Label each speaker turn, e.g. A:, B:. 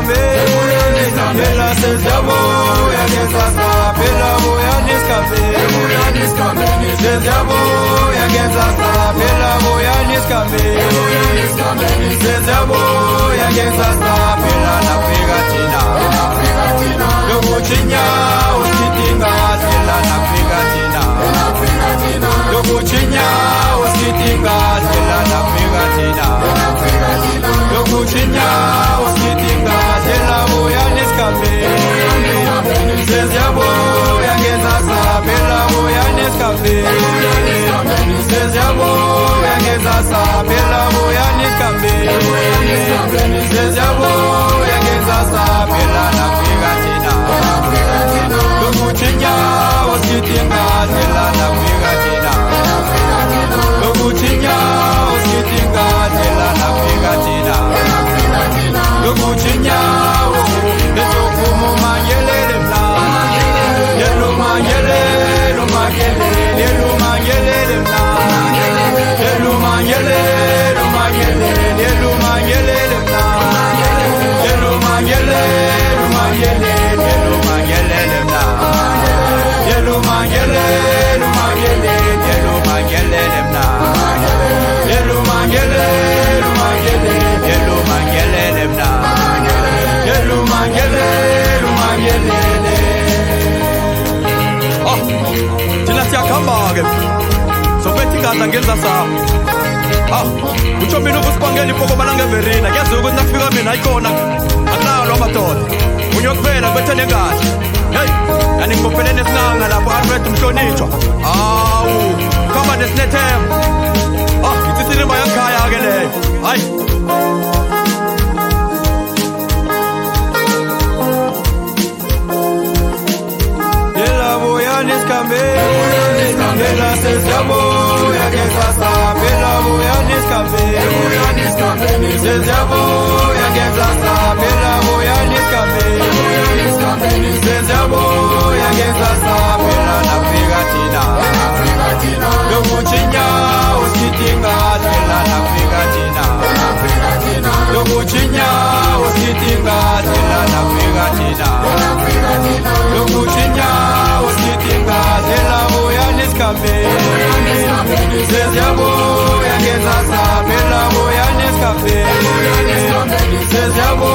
A: niskambeni Bela seziyabuya ngenzasa Bela buya niskambeni Seziyabuya ngenzasa Bela buya niskambeni Seziyabuya ngenzasa Bela nafika thina Lokuchinya usitinga Bela nafika thina Lokuchinya usitinga Bela nafika thina Lokuchinya usitinga Bela buya niskambeni Seziyabuya ngenzasa Bela buya niskambeni Seziyabuya ngenzasa Bela buya niskambeni Seziyabuya ngenzasa Bela nafika thina Lokuchinya usitinga Bela nafika thina Lokuchinya usitinga Bela nafika thina Lokuchinya Ezokumu manyelele mla Yelu manyelele manyelele Yelu manyelele mla Yelu manyelele manyelele Yelu manyelele mla Yelu manyelele manyelele Yelu manyelele mla Yelu manyelele manyelele Yelu manyelele mla Yelu manyelele manyelele Yelu manyelele mla Yelu manyelele manyelele Thina siyakhamba-ke sophethe igadla ngenzasa utsho mina ukusibangela impokobana ngeverina kuyaziwa ukuthi nakufika mina ayikhona akulalwa amadoda unyokuphela kubethe nengadla heyi yani ngibophelene esinanga lapho Alfred Mhlonitshwa awu kuhamba nesinethemba ngitsisirimba yangikhaya-ke leyo hayi Bela seziyabuya ngenzasa Bela buya niskambeni Seziyabuya ngenzasa Bela buya niskambeni Seziyabuya ngenzasa Bela nafika thina Lokuchinya usitinga Bela nafika thina Lokuchinya usitinga Bela nafika thina Lokuchinya usitinga Bela buya niskambeni Seziyabuya ngenzasa Bela buya niskambeni Seziyabuya